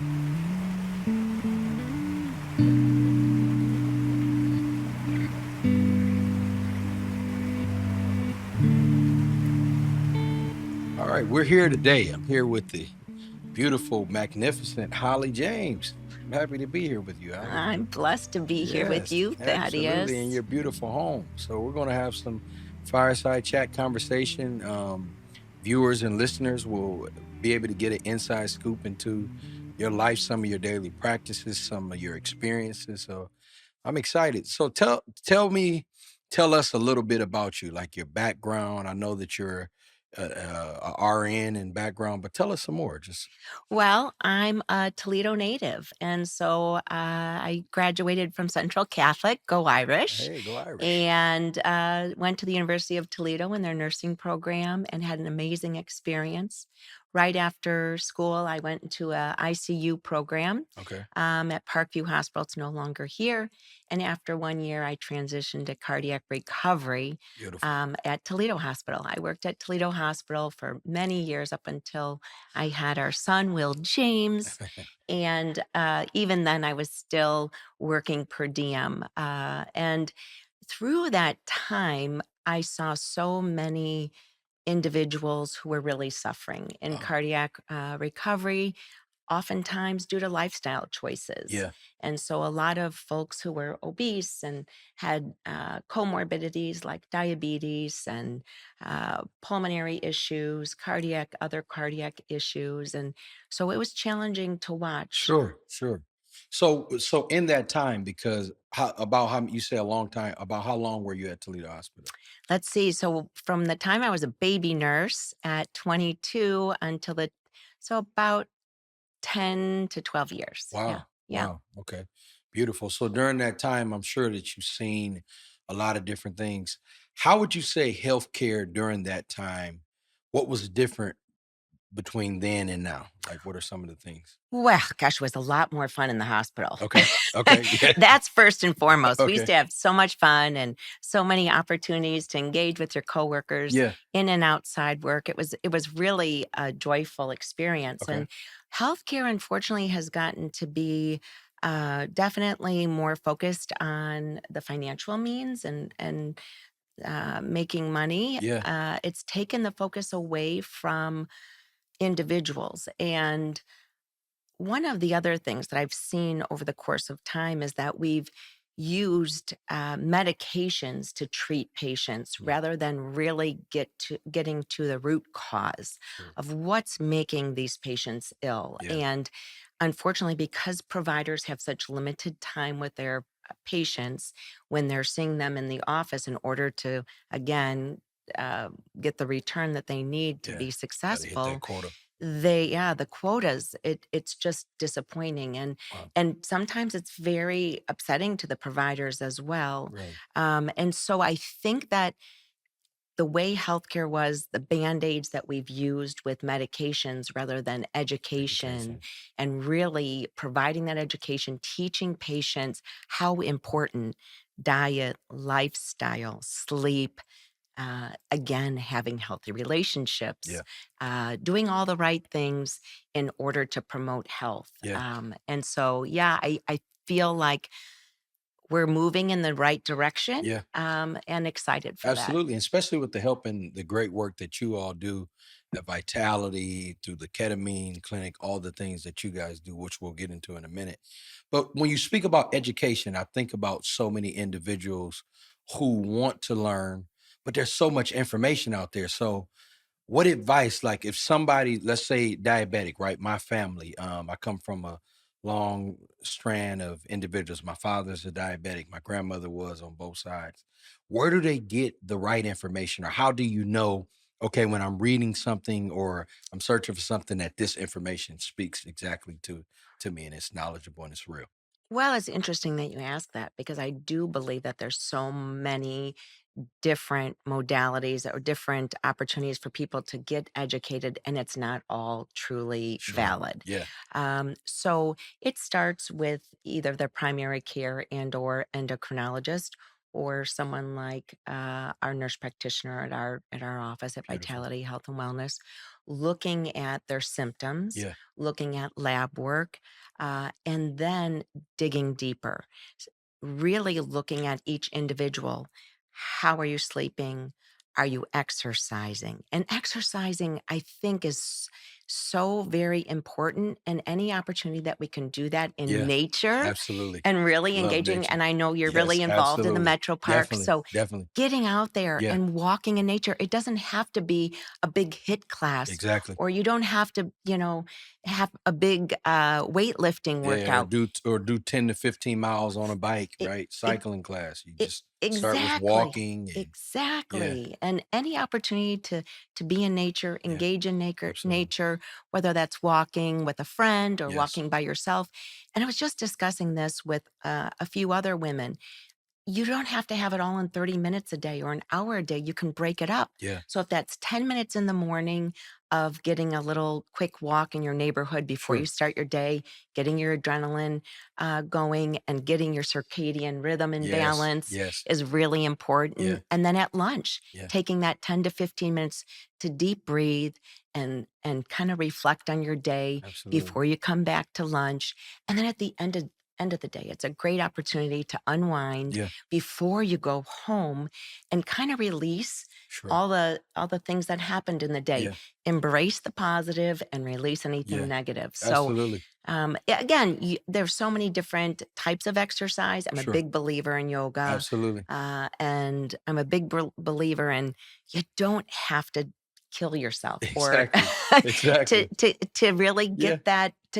All right, we're here today. I'm here with the beautiful, magnificent Holly James. I'm happy to be here with you, Holly. I'm blessed to be here with Yes, you, absolutely, in Thaddeus. your beautiful home. So we're going to have some fireside chat conversation. Viewers and listeners will be able to get an inside scoop into your life, some of your daily practices, some of your experiences. So I'm excited. So tell us a little bit about you, like your background. I know that you're a RN in background, but tell us some more. Just Well, I'm a Toledo native, and so I graduated from Central Catholic, go Irish, hey, go Irish. and went to the University of Toledo in their nursing program and had an amazing experience. Right after school, I went into a ICU program Okay, at Parkview Hospital. It's no longer here. And after 1 year, I transitioned to cardiac recovery beautiful. at Toledo Hospital. I worked at Toledo Hospital for many years up until I had our son, Will James. And even then, I was still working per diem. And through that time, I saw so many individuals who were really suffering in Wow. cardiac recovery, oftentimes due to lifestyle choices. Yeah, And so a lot of folks who were obese and had comorbidities like diabetes and pulmonary issues, other cardiac issues. And so it was challenging to watch. sure, sure. So in that time, because about how you say a long time, about how long were you at Toledo Hospital? Let's see. So from the time I was a baby nurse at 22 until so about 10 to 12 years. Yeah. Wow. Yeah. Wow. Okay. Beautiful. So during that time, I'm sure that you've seen a lot of different things. How would you say healthcare during that time? What was different between then and now? Like, what are some of the things? Well, gosh, it was a lot more fun in the hospital. Okay. Okay. Yeah. That's first and foremost. We used Okay. to have so much fun and so many opportunities to engage with your coworkers Yeah. in and outside work. It was really a joyful experience. Okay. And healthcare, unfortunately, has gotten to be definitely more focused on the financial means and making money. Yeah. It's taken the focus away from individuals. And one of the other things that I've seen over the course of time is that we've used medications to treat patients Yeah. rather than really getting to the root cause Sure. of what's making these patients ill. Yeah. And unfortunately, because providers have such limited time with their patients when they're seeing them in the office in order to, again, uh, get the return that they need to Yeah. be Got to hit that successful, quota. the quotas, it's just disappointing, Wow. and sometimes it's very upsetting to the providers as well. Right. And so I think that the way healthcare was, the band-aids that we've used with medications rather than education Education. and really providing that education, teaching patients how important diet, lifestyle, sleep, again, having healthy relationships, Yeah. doing all the right things in order to promote health. Yeah. And so, yeah, I feel like we're moving in the right direction, Yeah. and excited for that. Absolutely, and especially with the help and the great work that you all do at Vitality, through the ketamine clinic, all the things that you guys do, which we'll get into in a minute. But when you speak about education, I think about so many individuals who want to learn, but there's so much information out there. So what advice, like if somebody, let's say diabetic, right? My family, I come from a long strand of individuals. My father's a diabetic, my grandmother was on both sides. Where do they get the right information, or how do you know, okay, when I'm reading something or I'm searching for something, that this information speaks exactly to me and it's knowledgeable and it's real? Well, it's interesting that you ask that because I do believe that there's so many different modalities or different opportunities for people to get educated, and it's not all truly Sure. valid. Yeah. So it starts with either their primary care and or endocrinologist or someone like our nurse practitioner at our office at Beautiful. Vitality Health and Wellness, looking at their symptoms, Yeah. looking at lab work, and then digging deeper, really looking at each individual. How are you sleeping? Are you exercising? And exercising, I think, is so very important. And any opportunity that we can do that in Yeah. nature Absolutely. and really Love engaging. nature. And I know you're Yes, really involved in the absolutely. metro park. Definitely. So Definitely. getting out there Yeah, and walking in nature, it doesn't have to be a big hit class, exactly. or you don't have to, have a big weightlifting Yeah, or workout. do 10 to 15 miles on a bike, It, right? it, Cycling class. You it just start with exactly. walking and yeah, Exactly. And any opportunity to be in nature, yeah, engage in absolutely. nature, whether that's walking with a friend or Yes. walking by yourself. And I was just discussing this with a few other women. You don't have to have it all in 30 minutes a day or an hour a day. You can break it up. Yeah, So if that's 10 minutes in the morning of getting a little quick walk in your neighborhood before you sure. start your day, getting your adrenaline going and getting your circadian rhythm in Yes, balance yes. is really Yeah, important. And then at lunch, yeah, taking that 10 to 15 minutes to deep breathe and kind of reflect on your day absolutely. before you come back to lunch. And then at the end of the day, it's a great opportunity to unwind Yeah, before you go home and kind of release sure. all the things that happened in the day. Yeah, Embrace the positive and release anything yeah, negative. So absolutely. again, there's so many different types of exercise. I'm a Sure. big believer in yoga, Absolutely. and I'm a big believer in you don't have to kill yourself or Exactly. Exactly. to really Yeah,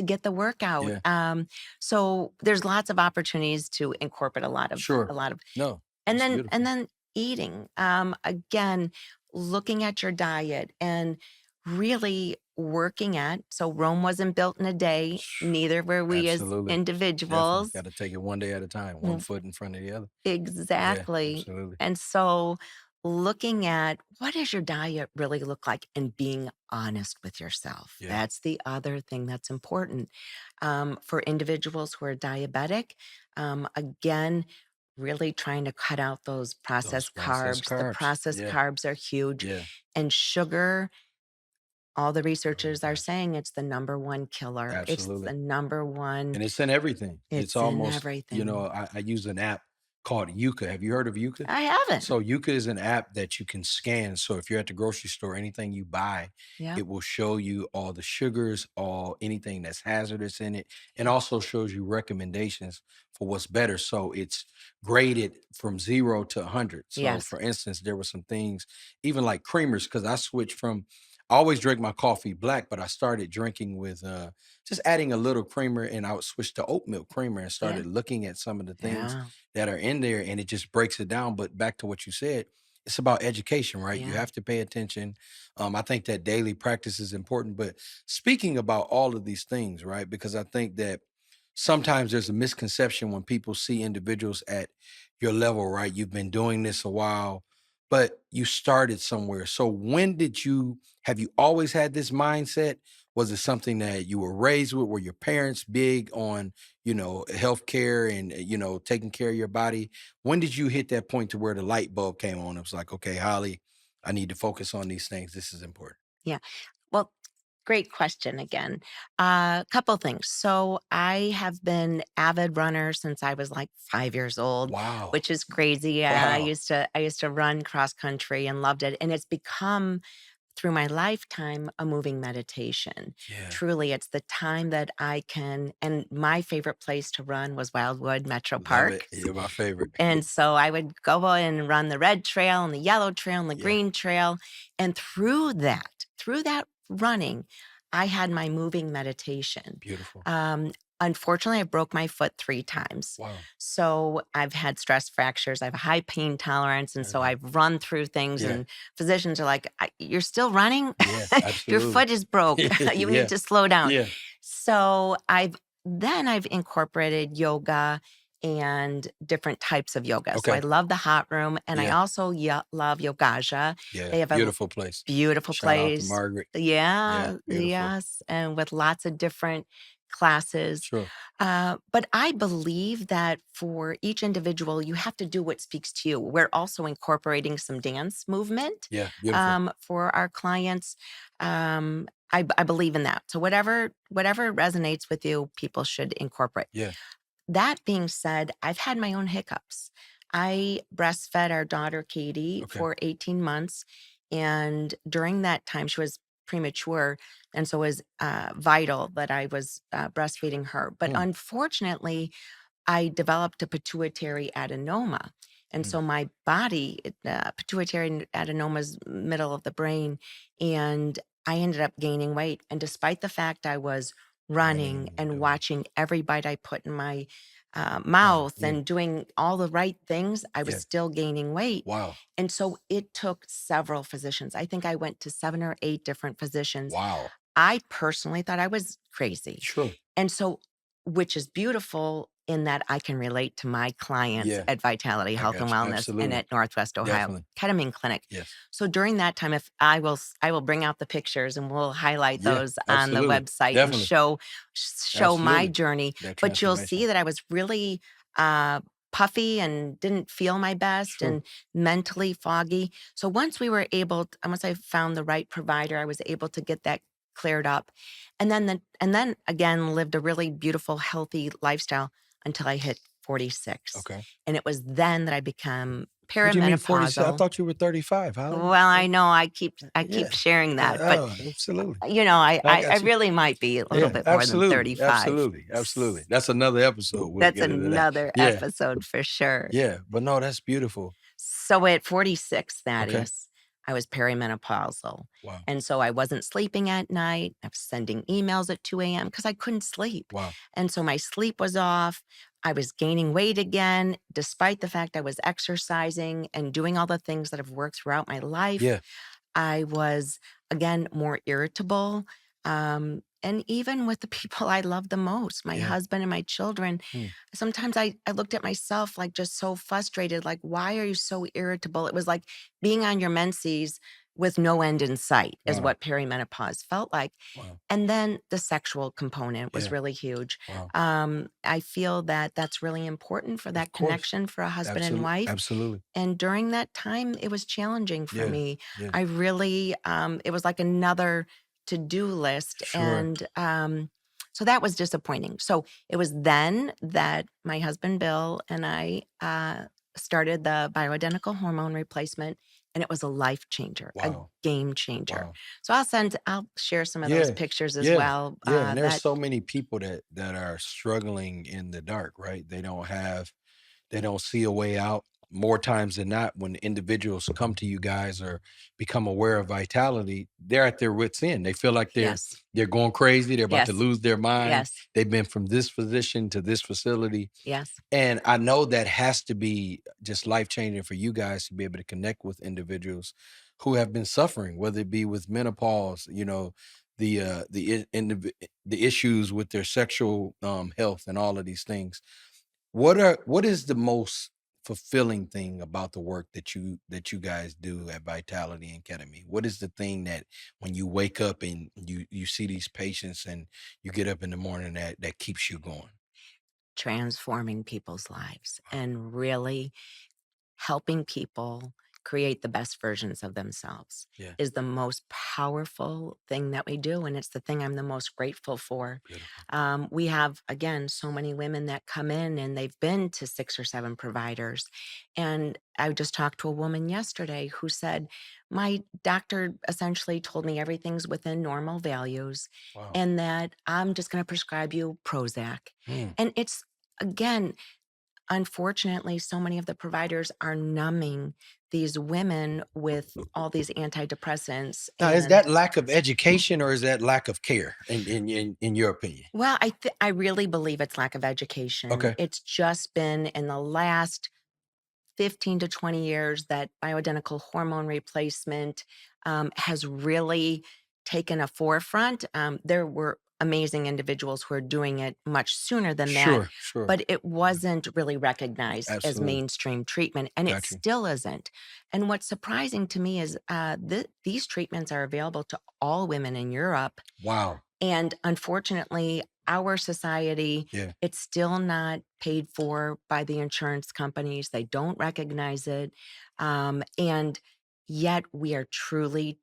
get the workout. yeah, So there's lots of opportunities to incorporate a sure. lot of, No, and it's beautiful. then eating. Again, looking at your diet and really working at. So Rome wasn't built in a day. Neither were we as Absolutely. Definitely. individuals. Got to take it one day at a time, one Mm, foot in front of the other. Yeah, exactly. absolutely. And so looking at what does your diet really look like and being honest with yourself. Yeah. That's the other thing that's important. For individuals who are diabetic, again, really trying to cut out those Those processed processed carbs. The carbs. processed Yeah. carbs are huge. Yeah. And sugar, all the Oh my researchers are gosh. saying it's the number one killer. It's the Absolutely. number one. And it's in everything. It's It's in almost, everything. I use an app called Yuka. Have you heard of Yuka? I haven't. So Yuka is an app that you can scan. So if you're at the grocery store, anything you buy, Yep. it will show you all the sugars, all anything that's hazardous in it, and Yeah. also shows you recommendations for what's better. So it's graded from 0 to 100. So Yes. for instance, there were some things, even like creamers, because I switched from I always drink my coffee black, but I started drinking with just adding a little creamer, and I would switch to oat milk creamer and Yeah. started looking at some of the things Yeah. that are in there, and it just breaks it down. But back to what you said, it's about education, right? You Yeah. have to pay attention. I think that daily practice is important. But speaking about all of these things, right? Because I think that sometimes there's a misconception when people see individuals at your level, right? You've been doing this a while, but you started somewhere. So when did you have you always had this mindset? Was it something that you were raised with? Were your parents big on, healthcare and, taking care of your body? When did you hit that point to where the light bulb came on? It was like, okay, Holly, I need to focus on these things. This is important. Yeah. Well, great question again. A couple things. So I have been avid runner since I was like 5 years old, Wow. which is crazy. Wow. I used to run cross country and loved it, and it's become through my lifetime a moving meditation. Yeah. Truly, it's the time that I can. And my favorite place to run was Wildwood Metro Love it. Park. You're my favorite. And so I would go and run the red trail and the yellow trail and the Yeah. green trail. And through that running, I had my moving meditation. Beautiful. Um, Unfortunately, I broke my foot 3 times. Wow. So I've had stress fractures. I have a high pain tolerance. And so Okay. I've run through things, Yeah. and physicians are like, You're still running? Yeah. Your Absolutely. foot is broke. You need Yeah. to slow down. Yeah. So I've incorporated yoga and different types of yoga. So I Okay. love the hot room, and I Yeah. also love Yogaja. Yeah. They have a Beautiful place. beautiful Shout out to place. Margaret. Yeah. Yeah, Beautiful. yes, and with lots of different classes. Sure. But I believe that for each individual, you have to do what speaks to you. We're also incorporating some dance movement Yeah, beautiful. for our clients. I believe in that. So whatever resonates with you, people should incorporate. Yeah. That being said, I've had my own hiccups. I breastfed our daughter Katie Okay. for 18 months. And during that time, she was premature. And so it was vital that I was breastfeeding her. But Mm, unfortunately, I developed a pituitary adenoma. And mm. so my body, pituitary adenoma is middle of the brain. And I ended up gaining weight. And despite the fact I was running Running, and doing. watching every bite I put in my Wow. mouth Yeah. and doing all the right things, I was Yeah. still gaining weight. Wow. And so it took several physicians. I think I went to 7 or 8 different physicians. Wow. I personally thought I was crazy. Sure. And so, which is beautiful in that I can relate to my clients Yeah. at Vitality I Health and got you. Wellness and Absolutely. at Northwest Ohio Definitely. Ketamine Clinic. Yes. So during that time, if I will bring out the pictures and we'll highlight Yeah. those on the Absolutely. website and Definitely. show my Absolutely. journey. That But you'll transformation. see that I was really puffy and didn't feel my best Sure. and mentally foggy. So once I found the right provider, I was able to get that cleared up. And then again lived a really beautiful, healthy lifestyle until I hit 46. Okay. And it was then that I became What do you mean 46? I perimenopausal. thought you were 35. How? Well, I know I keep Yeah. sharing that, but Oh, absolutely. I, I I I got you. really might be a little Yeah, bit more than absolutely. 35. Absolutely. Absolutely. That's another episode. We'll That's get into that. another Yeah. episode for sure. Yeah. But no, that's beautiful. So at 46, Okay. Thaddeus, I was perimenopausal. Wow. And so I wasn't sleeping at night. I was sending emails at 2 a.m. because I couldn't sleep. Wow. And so my sleep was off. I was gaining weight again, despite the fact I was exercising and doing all the things that have worked throughout my life. Yeah. I was, again, more irritable. And even with the people I love the most, my Yeah. husband and my children, Hmm. sometimes I looked at myself like just so frustrated, like, why are you so irritable? It was like being on your menses with no end in sight, is Wow. what perimenopause felt like. Wow. And then the sexual component was Yeah. really huge. Wow. I feel that that's really important for Of that course. connection for a husband and Absolutely. wife. Absolutely. And during that time, it was challenging for Yeah. me. Yeah. I really, it was like another to-do list. Sure. And so that was disappointing. So it was then that my husband, Bill, and I started the bioidentical hormone replacement. And it was a life changer, a Wow. game changer. Wow. So I'll share some of those Yeah. pictures as Yeah. well. Yeah. And there's That so many people that are struggling in the dark, right? They don't see a way out. More times than not, when individuals come to you guys or become aware of vitality, they're at their wits' end. They feel like Yes, they're going crazy. They're about to yes, lose their mind. yes, They've been from this physician to this facility. yes, And I know that has to be just life changing for you guys to be able to connect with individuals who have been suffering, whether it be with menopause, the issues with their sexual health and all of these things. What is the most fulfilling thing about the work that you guys do at Vitality and Ketamine? What is the thing that when you wake up and you see these patients and you get up in the morning that keeps you going? transforming people's lives Wow. and really helping people create the best versions of themselves Yeah. is the most powerful thing that we do. And it's the thing I'm the most grateful for. Beautiful. We have, again, so many women that come in and they've been to 6 or 7 providers. And I just talked to a woman yesterday who said, my doctor essentially told me everything's within normal values Wow. and that I'm just going to prescribe you Prozac. Mm. And it's, again, unfortunately, so many of the providers are numbing these women with all these antidepressants. Now, is And that lack of education or is that lack of care in your opinion? well, I really believe it's lack of education. Okay. It's just been in the last 15 to 20 years that bioidentical hormone replacement has really taken a forefront. There were amazing individuals who are doing it much sooner than that, Sure. Sure. but it wasn't really recognized as Absolutely. mainstream treatment, and it Got you. still isn't. And what's surprising to me is these treatments are available to all women in Europe. Wow. And unfortunately, our society, Yeah, it's still not paid for by the insurance companies. They don't recognize it. And yet we are truly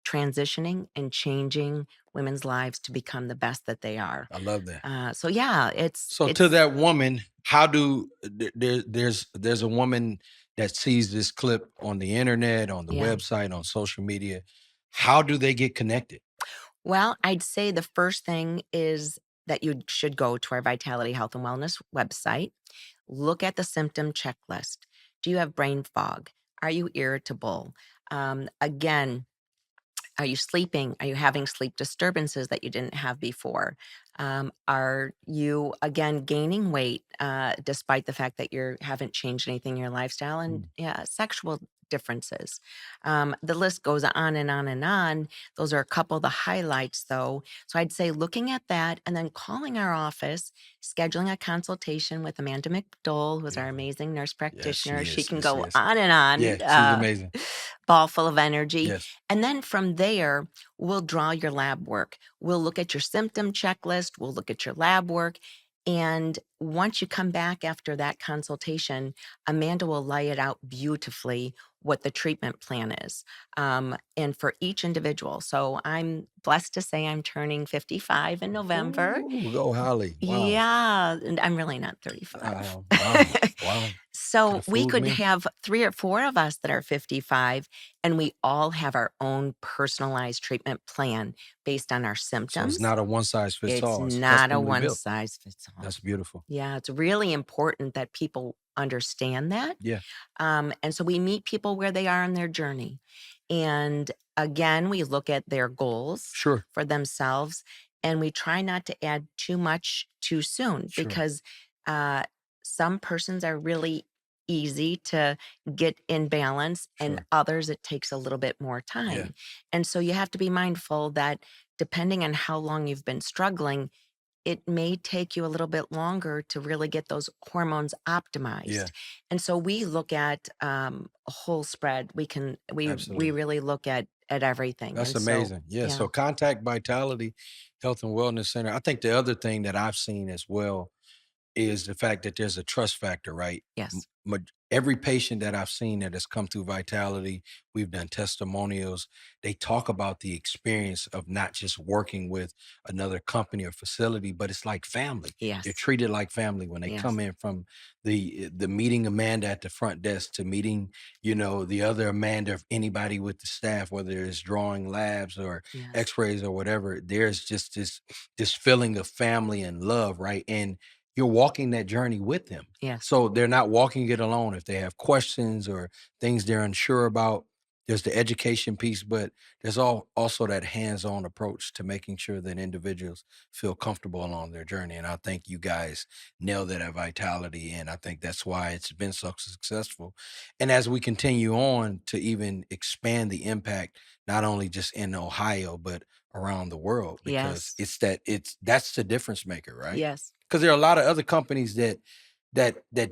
transitioning and changing women's lives to become the best that they are. I love that. So yeah, So to it's that woman, how do there's a woman that sees this clip on the internet, on the yeah. website, on social media. How do they get connected? Well, I'd say the first thing is that you should go to our Vitality Health and Wellness website. Look at the symptom checklist. Do you have brain fog? Are you irritable? Again, are you sleeping? Are you having sleep disturbances that you didn't have before? Are you again gaining weight despite the fact that you haven't changed anything in your lifestyle? And Mm, yeah, sexual differences. The list goes on and on and on. Those are a couple of the highlights, though. So I'd say looking at that and then calling our office, scheduling a consultation with Amanda McDole, who's our beautiful. amazing nurse Yes, practitioner. she She is. can Yes, go yes. on and Yeah, on. she's amazing. Ball full of energy. Yes. And then from there, we'll draw your lab work. We'll look at your symptom checklist. We'll look at your lab work. And once you come back after that consultation, Amanda will lay it out beautifully what the treatment plan is. And for each individual. So I'm blessed to say I'm turning 55 in November. Ooh, go Holly. Wow. Yeah, and I'm really not 35. Wow. Wow. Could So have we fooled could me. have 3 or 4 of us that are 55, and we all have our own personalized treatment plan based on our So it's symptoms. not a one size fits It's all. It's not a customly one built. size fits all. That's beautiful. Yeah, it's really important that people understand that. Yeah. And so we meet people where they are in their journey. And again, we look at their goals Sure. for themselves and we try not to add too much too soon Sure. because uh, some persons are really easy to get in balance and Sure. others it takes a little bit more Yeah. time. And so you have to be mindful that depending on how long you've been struggling, it may take you a little bit longer to really get those hormones optimized. Yeah. And so we look at a whole spread. We Absolutely. really look at everything. That's And so amazing. Yeah. yeah, So contact Vitality Health and Wellness Center. I think the other thing that I've seen as well is the fact that there's a trust factor, right? yes, Every patient that I've seen that has come through Vitality, we've done testimonials. They talk about the experience of not just working with another company or facility, but it's like family. They're yes, treated like family when they come yes, in from the meeting Amanda at the front desk to meeting, the other Amanda, of anybody with the staff, whether it's drawing labs or yes, x-rays or whatever. There's just this feeling of family and love, right? And you're walking that journey with them. yes, So they're not walking it alone. If they have questions or things they're unsure about, there's the education piece, but there's also that hands-on approach to making sure that individuals feel comfortable along their journey. And I think you guys nailed it at Vitality. And I think that's why it's been so successful. And as we continue on to even expand the impact, not only just in Ohio, but around the world, because yes, that's the difference maker, right? yes, Because there are a lot of other companies that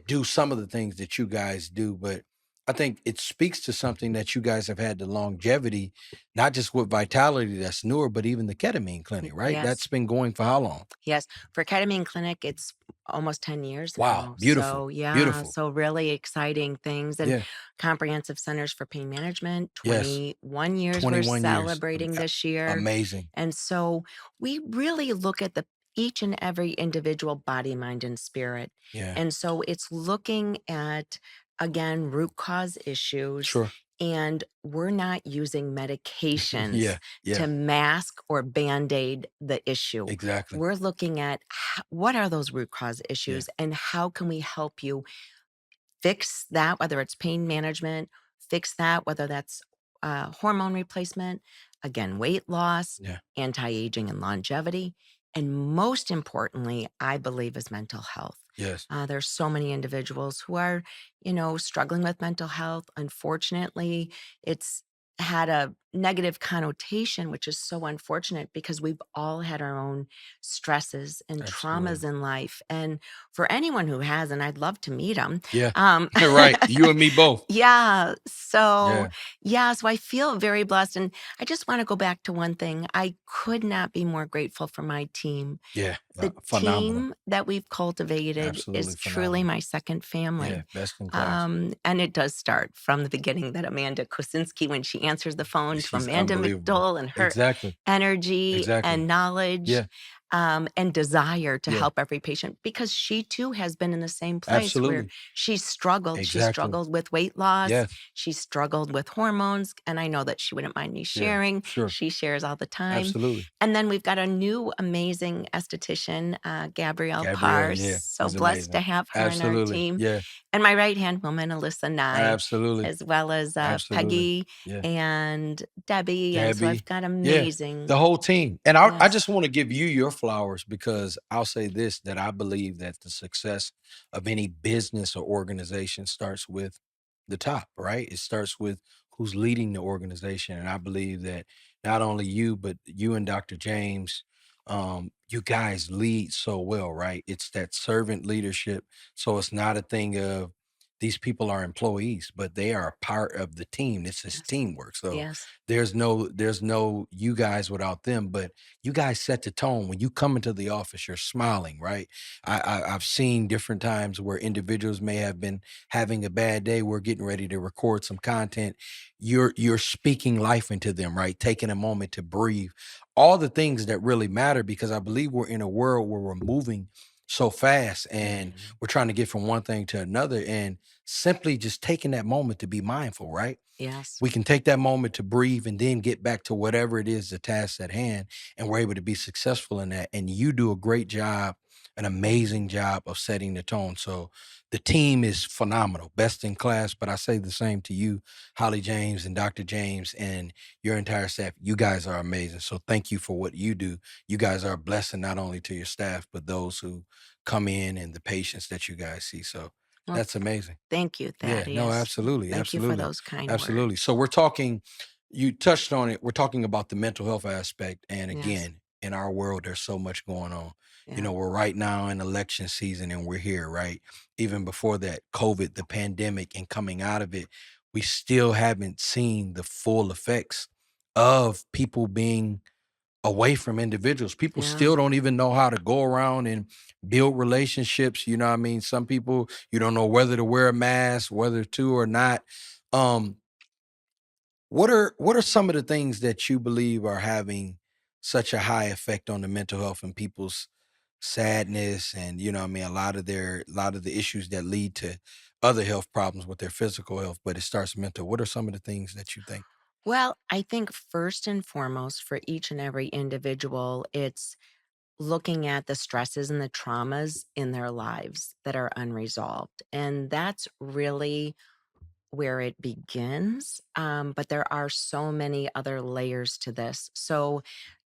do some of the things that you guys do, but I think it speaks to something that you guys have had the longevity, not just with Vitality that's newer, but even the ketamine clinic, right? That's yes. been going for how long? Yes, for ketamine clinic, it's almost 10 years Wow, now. beautiful, So, yeah, beautiful. so really exciting things and Yeah, comprehensive centers for pain management, yes, 21 years we're 21 years. celebrating this year. Amazing. And so we really look at the each and every individual body, mind, and spirit. Yeah, And so it's looking at, again, root cause issues. sure. And we're not using medications Yeah, yeah, to mask or band aid the issue. exactly. We're looking at what are those root cause Yeah, issues and how can we help you fix that, whether it's pain management, fix that, whether that's hormone replacement, again, weight loss, yeah, anti aging and longevity. And most importantly, I believe is mental health. yes, There's so many individuals who are, struggling with mental health. Unfortunately, it's had a negative connotation, which is so unfortunate because we've all had our own stresses and traumas Absolutely. in life. And for anyone who hasn't, I'd love to meet them. Yeah. Um, Right. You and me both. yeah. So, Yeah. yeah. So I feel very blessed. And I just want to go back to one thing. I could not be more grateful for my team. Yeah. The Phenomenal. team that we've cultivated Absolutely is truly phenomenal. my second Yeah. family. Best in class. And it does start from the beginning that Amanda Kosinski, when she answers the phone, to She's Amanda unbelievable. McDowell and her Exactly. energy Exactly. and knowledge Yeah. and desire to Yeah. help every patient, because she too has been in the same place where Absolutely. she struggled. She Exactly. struggled with weight loss. Yes. She struggled with hormones. And I know that she wouldn't mind me Yeah. sharing. Sure. She shares all the time. Absolutely. And then we've got a new amazing esthetician, Gabrielle Gabrielle. Parr. Yeah. So She's blessed to amazing. have her on our Absolutely. team. Yeah. And my right hand woman, Alyssa Nye, Absolutely. as well as Absolutely. Peggy Yeah. and Debbie. And so I've Gabby. got Yeah. amazing, The whole team. And I yes, just want to give you your flowers because I'll say this, that I believe that the success of any business or organization starts with the top, right? It starts with who's leading the organization. And I believe that not only you, but you and Dr. James, you guys lead so well, right? It's that servant leadership. So it's not a thing of these people are employees, but they are a part of the team. This is yes, teamwork. So yes, there's no you guys without them, but you guys set the tone. When you come into the office, you're smiling, right? I've seen different times where individuals may have been having a bad day. We're getting ready to record some content. You're speaking life into them, right? Taking a moment to breathe. All the things that really matter, because I believe we're in a world where we're moving so fast and mhm, we're trying to get from one thing to another, and simply just taking that moment to be mindful, right? yes, We can take that moment to breathe and then get back to whatever it is, the task at hand, and we're able to be successful in that. And you do a great job, an amazing job of setting the tone. So the team is phenomenal, best in class. But I say the same to you, Holly James and Dr. James and your entire staff. You guys are amazing. So thank you for what you do. You guys are a blessing not only to your staff, but those who come in and the patients that you guys see. So well, that's amazing. thank you, Yeah, no, Thaddeus. absolutely, Thank you for absolutely, those kind absolutely. words. So we're talking, you touched on it. We're talking about the mental health aspect. And Yes, again, in our world, there's so much going on. yeah, We're right now in election season and we're here, right? Even before that, COVID, the pandemic, and coming out of it, we still haven't seen the full effects of people being away from individuals. People yeah. still don't even know how to go around and build relationships. You know what I mean? Some people, you don't know whether to wear a mask, whether to or not. Um, what are some of the things that you believe are having such a high effect on the mental health and people's sadness, and what I mean, a lot of the issues that lead to other health problems with their physical health, but it starts mental. What are some of the things that you think? Well, I think first and foremost for each and every individual, it's looking at the stresses and the traumas in their lives that are unresolved. And that's really where it begins. But there are so many other layers to this. So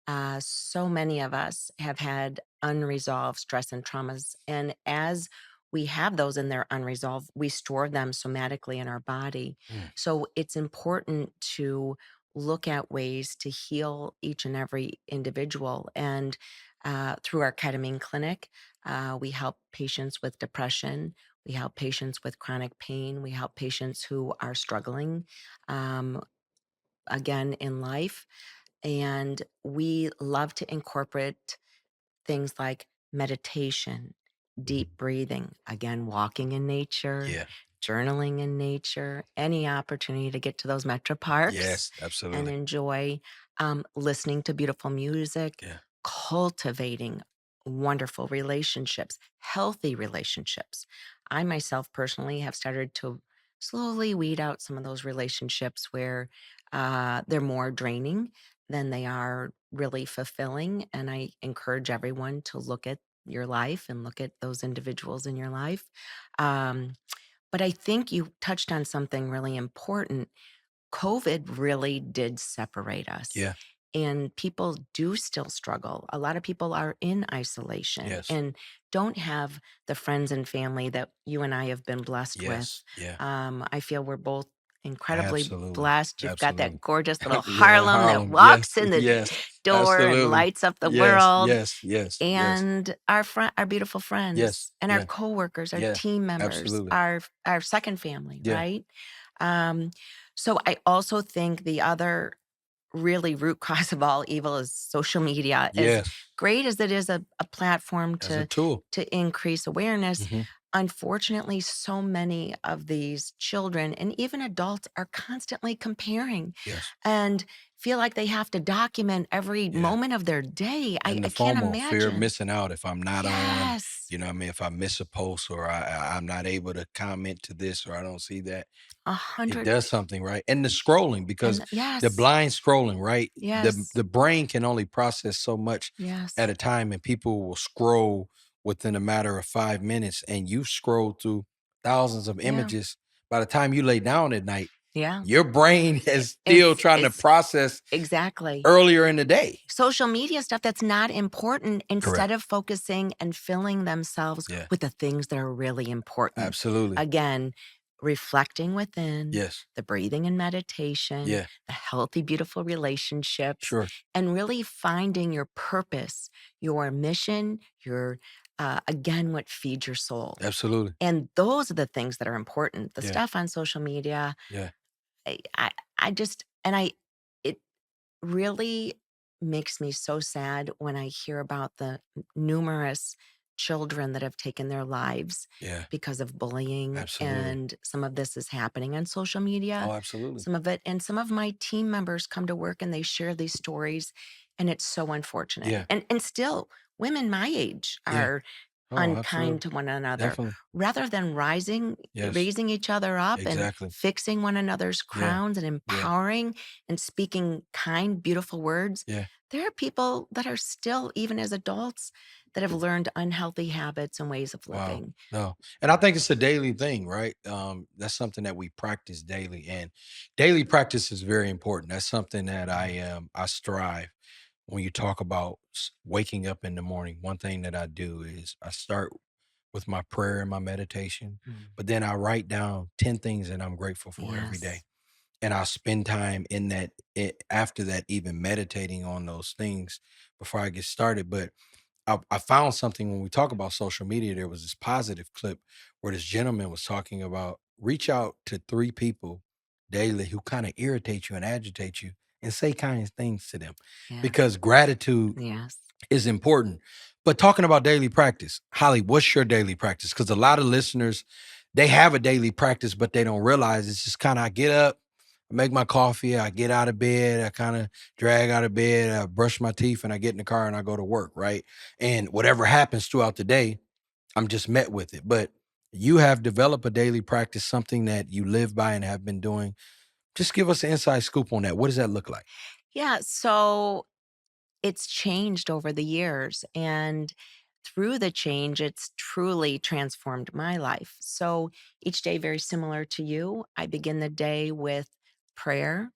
many of us have had unresolved stress and traumas. And as we have those in there unresolved, we store them somatically in our body. Mm, So it's important to look at ways to heal each and every individual. And through our ketamine clinic, we help patients with depression, we help patients with chronic pain. We help patients who are struggling um, again in life. And we love to incorporate things like meditation, deep breathing, again, walking in nature, yeah. journaling in nature, any opportunity to get to those metro parks Yes, and absolutely. enjoy listening to beautiful music, Yeah. cultivating wonderful relationships, healthy relationships. I myself personally have started to slowly weed out some of those relationships where they're more draining than they are really fulfilling. And I encourage everyone to look at your life and look at those individuals in your life. Um, but I think you touched on something really important. COVID really did separate us. Yeah. And people do still struggle. A lot of people are in isolation Yes. and don't have the friends and family that you and I have been blessed with. Yes. Yeah. I feel we're both incredibly Absolutely. blessed. You've got that Absolutely. gorgeous little Yeah, Harlem that Harlem. Yes, walks in the yes. door and Absolutely. lights up the Yes, world, yes, yes, yes, and our beautiful friends yes, and our yeah, coworkers, our yeah. team members, Absolutely. our second family, Yeah. right? Um, so I also think the other really root cause of all evil is social media. As Yes. great as it is a platform As a tool. to increase awareness, Mhm. unfortunately, so many of these children and even adults are constantly comparing Yes. and feel like they have to document every Yeah. moment of their day. And the I can't FOMO, fear of imagine. missing out if I'm not on, Yes, you know what I mean, if I miss a post or I'm not able to comment to this or I don't see that. a It hundred does something, right? And the scrolling because the yes, blind scrolling, right? The yes, the brain can only process so much yes, at a time, and people will scroll within a matter of 5 minutes, and you scroll through thousands of yeah, images. By the time you lay down at night, yeah. your brain is still trying to It's process exactly. earlier in the day. Social media stuff that's not important instead Correct. of focusing and filling themselves Yeah. with the things that are really important. Absolutely. Again, reflecting within, Yes. the breathing and meditation, Yeah. the healthy, beautiful relationships, Sure. and really finding your purpose, your mission, your, again, what feeds your soul. Absolutely. And those are the things that are important. The Yeah. stuff on social media, Yeah. I just, and it really makes me so sad when I hear about the numerous children that have taken their lives Yeah. because of bullying. Absolutely. And some of this is happening on social media, Oh, absolutely. some of it. And some of my team members come to work and they share these stories. And it's so unfortunate. Yeah. And still, women my age Yeah. are Oh, unkind absolutely. to one another Definitely. rather than Yes. raising each other up and Exactly. fixing one another's Yeah. crowns and Yeah. empowering and speaking kind beautiful words. Yeah. There are people that are still, even as adults, that have learned unhealthy habits and ways of Wow. living. No. And I think it's a daily thing, right? That's something that we practice daily. And daily practice is very important. That's something that I strive when you talk about waking up in the morning. One thing that I do is I start with my prayer and my meditation, Mm. but then I write down 10 things that I'm grateful for every day. Yes. And I spend time in after that, even meditating on those things before I get started. But I found something when we talk about social media. There was this positive clip where this gentleman was talking about reach out to 3 people daily who kind of irritate you and agitate you and say kind things to them Yes. because gratitude Yes. is important. But talking about daily practice, Holly, what's your daily practice? Because a lot of listeners, they have a daily practice, but they don't realize it's just kind of I get up, I make my coffee, I get out of bed, I kind of drag out of bed, I brush my teeth, and I get in the car and I go to work, right? And whatever happens throughout the day, I'm just met with it. But you have developed a daily practice, something that you live by and have been doing. Just give us an inside scoop on that. What does that look like? Yeah. So it's changed over the years. And through the change, it's truly transformed my life. So each day, very similar to you, I begin the day with prayer,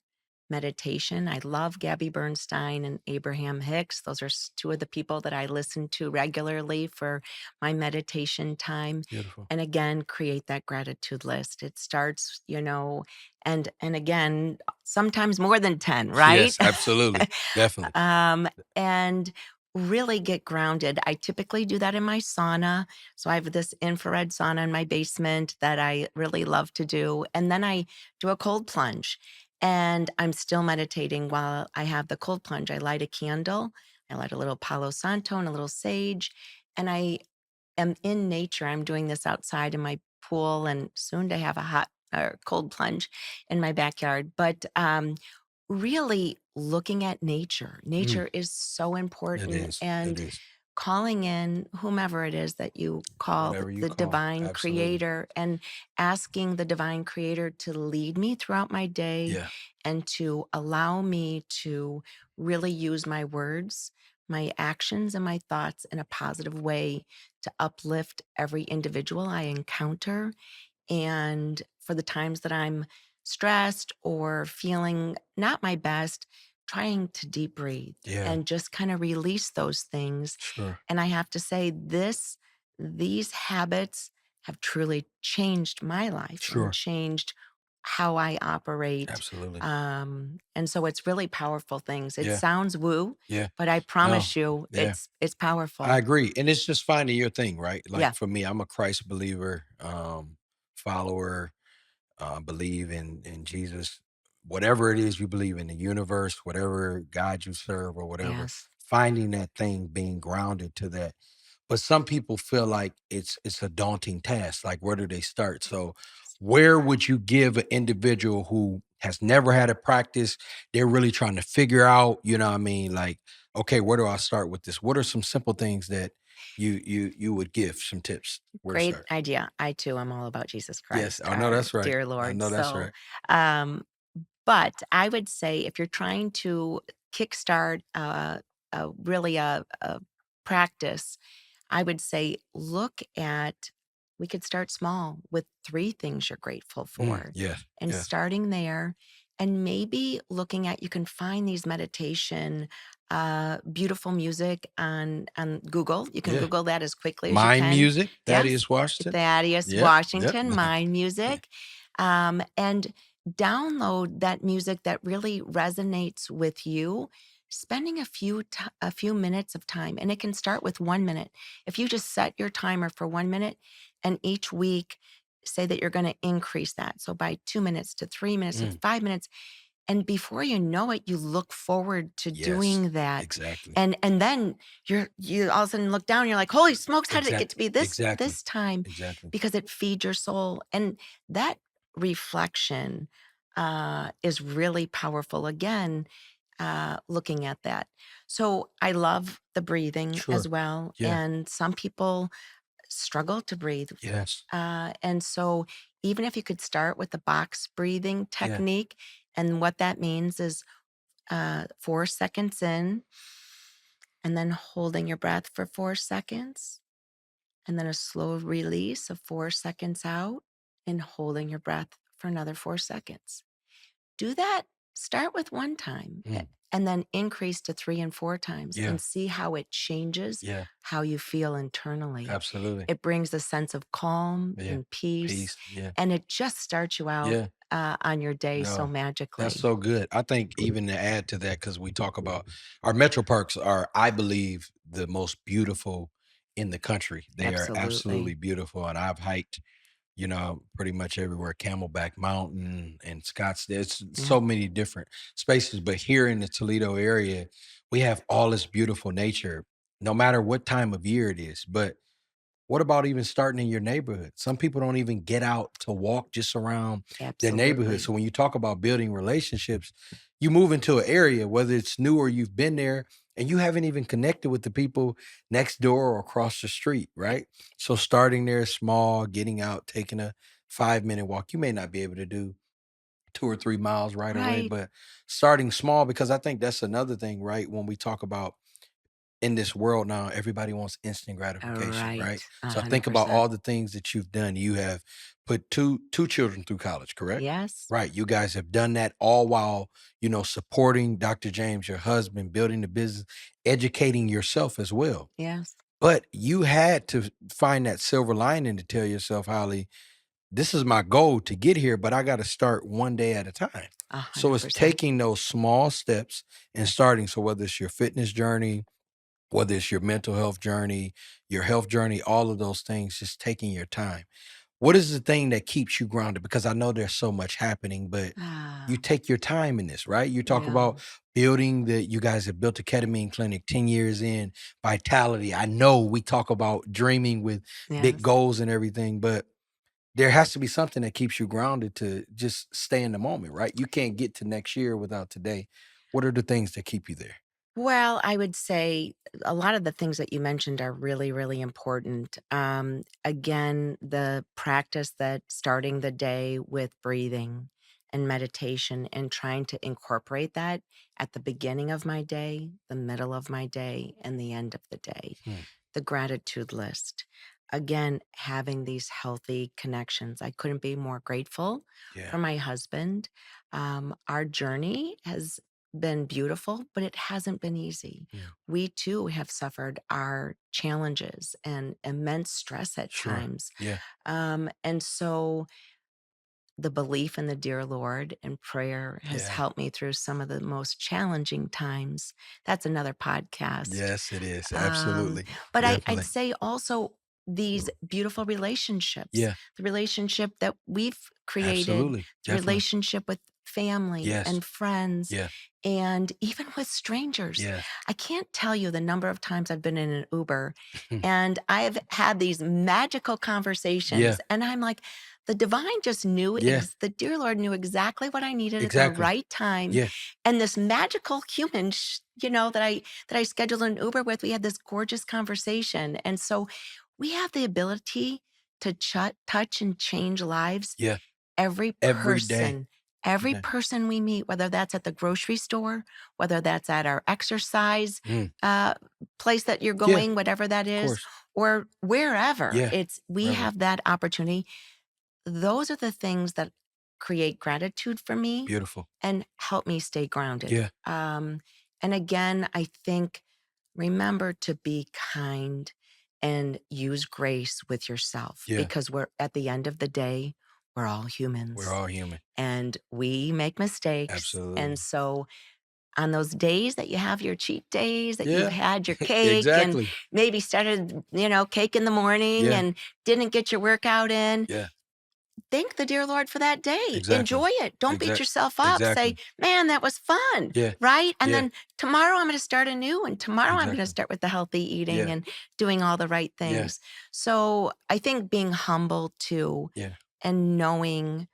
meditation. I love Gabby Bernstein and Abraham Hicks. Those are two of the people that I listen to regularly for my meditation time. Beautiful. And again, create that gratitude list. It starts, and again, sometimes more than 10, right? Yes, absolutely. Definitely. And really get grounded. I typically do that in my sauna. So I have this infrared sauna in my basement that I really love to do. And then I do a cold plunge. And I'm still meditating while I have the cold plunge. I light a candle, I light a little Palo Santo and a little sage. And I am in nature. I'm doing this outside in my pool and soon to have a hot or cold plunge in my backyard. But really looking at nature. Mm, Nature is so it important, is. It and is. calling in whomever it is that you call Whatever you the call. divine Absolutely. creator and asking the divine creator to lead me throughout my day Yeah. and to allow me to really use my words, my actions, and my thoughts in a positive way to uplift every individual I encounter, and for the times that I'm stressed or feeling not my best, trying to deep breathe Yeah. and just kind of release those things. Sure. And I have to say, these habits have truly changed my life and Sure. changed how I operate. Absolutely. And so it's really powerful things. It Yeah. sounds woo, Yeah. but I No. promise you Yeah. it's I powerful. agree. And it's just finding your thing, right? Like Yeah. for me, I'm a Christ believer, follower, believe in Jesus, whatever it is you believe in the universe, whatever God you serve or whatever, Yes. finding that thing, being grounded to that. But some people feel like it's a daunting task. Like, where do they start? So, where would you give an individual who has never had a practice? They're really trying to figure out, you know what I mean? Like, okay, where do I start with this? What are some simple things that you would give some tips? Where to Great start? idea. I too am all about Jesus Yes, Christ, I know our that's right. dear I Lord. know that's So, right. um, but I would say if you're trying to kickstart really a practice, I would say look at, we could start small with three things you're grateful for Yes, and yes. starting there. And maybe looking at, you can find these meditation, beautiful music on Google. You can Yeah. Google that as quickly as you Mind can. music, Yes, Thaddeus Washington. Thaddeus Yep, yep. Washington, Mind Music. And download that music that really resonates with you, spending a few minutes of time, and it can start with 1 minute. If you just set your timer for 1 minute, and each week say that you're going to increase that, so by 2 minutes to 3 minutes to Mm, 5 minutes, and before you know it, you look forward to yes, doing that. exactly. And then you all of a sudden look down, you're like, "Holy smokes, how did it get Exact to be exactly, this time?" exactly. Because it feeds your soul. And that reflection is really powerful. Again, looking at that. So I love the breathing as Sure. well. Yeah, And some people struggle to breathe. yes. And so, even if you could start with the box breathing Yeah. technique, and what that means is 4 seconds in, and then holding your breath for 4 seconds, and then a slow release of 4 seconds out, and holding your breath for another 4 seconds. Do that. Start with one time, Mm, and then increase to 3 and 4 times, yeah, and see how it changes yeah, how you feel internally. absolutely. It brings a sense of calm Yeah. and peace, Peace, yeah, and it just starts you out yeah. on your day so No, that's magically. so good. I think even to add to that, because we talk about our metro parks are, I believe, the most beautiful in the country. They are absolutely Absolutely. beautiful, and I've hiked, pretty much everywhere, Camelback Mountain and Scottsdale. There's Yeah, so many different spaces, but here in the Toledo area, we have all this beautiful nature, no matter what time of year it is. But what about even starting in your neighborhood? Some people don't even get out to walk just around their neighborhood. absolutely. So when you talk about building relationships, you move into an area, whether it's new or you've been there, and you haven't even connected with the people next door or across the street, right? So starting there small, getting out, taking a 5-minute walk. You may not be able to do 2 or 3 miles right away, Right. but starting small, because I think that's another thing, right? When we talk about in this world now, everybody wants instant gratification, right? Right. So think about 100%. all the things that you've done. You have put two children through college, correct? Yes. Right. You guys have done that all while, supporting Dr. James, your husband, building the business, educating yourself as well. Yes. But you had to find that silver lining to tell yourself, Holly, this is my goal to get here, but I got to start one day at a time. A So hundred it's percent. taking those small steps and starting. So whether it's your fitness journey, whether it's your mental health journey, your health journey, all of those things, just taking your time. What is the thing that keeps you grounded? Because I know there's so much happening, but you Ah, take your time in this, right? You talk yeah. about building you guys have built a ketamine clinic 10 years in, vitality. I know we talk about dreaming with big Yes. goals and everything, but there has to be something that keeps you grounded to just stay in the moment, right? You can't get to next year without today. What are the things that keep you there? Well, I would say a lot of the things that you mentioned are really, really important. Again, the practice that starting the day with breathing and meditation, and trying to incorporate that at the beginning of my day, the middle of my day, and the end of the day. Hmm. The gratitude list. Again, having these healthy connections. I couldn't be more grateful Yeah. for my husband. Our journey has been beautiful, but it hasn't been easy. Hmm. We too have suffered our challenges and immense stress at Sure. times. Yeah. And so the belief in the dear Lord and prayer has Yeah. helped me through some of the most challenging times. That's another podcast. Yes, it is. Um, Absolutely. but I'd Definitely. say also these beautiful relationships, Yeah. the relationship that we've created, Absolutely. the Definitely. relationship with family Yes. and friends, Yeah. and even with strangers. Yes. I can't tell you the number of times I've been in an Uber and I've had these magical Yeah. conversations, and I'm like, the divine just knew, Yeah. the dear Lord knew exactly what I needed at the Exactly. right time. Yeah. And this magical human, that I scheduled an Uber with, we had this gorgeous conversation. And so we have the ability to touch and change lives. Yeah. Every Every day. person, Every every day. person we meet, whether that's at the grocery store, whether that's at our exercise Mm. uh, place that you're Yeah. going, whatever that Of is, course. or wherever, Yeah. we Forever. have that opportunity. Those are the things that create gratitude for me Beautiful. and help me stay grounded. Yeah. And again, I think remember to be kind and use grace with yourself Yeah. because we're at the end of the day, we're all We're humans all human. and we make mistakes. And Absolutely. so on those days that you have your cheat days, that you've Yeah. had your cake and Exactly. maybe started, cake in the morning Yeah. and didn't get your workout in, Yeah. thank the dear Lord for that day. Exactly. Enjoy it. Don't beat Exact. yourself up. Say, Exactly. man, that was fun. Yeah. Right. And Yeah. then tomorrow I'm going to start anew. And tomorrow I'm going to Exactly. start with the healthy eating Yeah. and doing all the right Yeah. things. So I think being humble too Yeah. and knowing,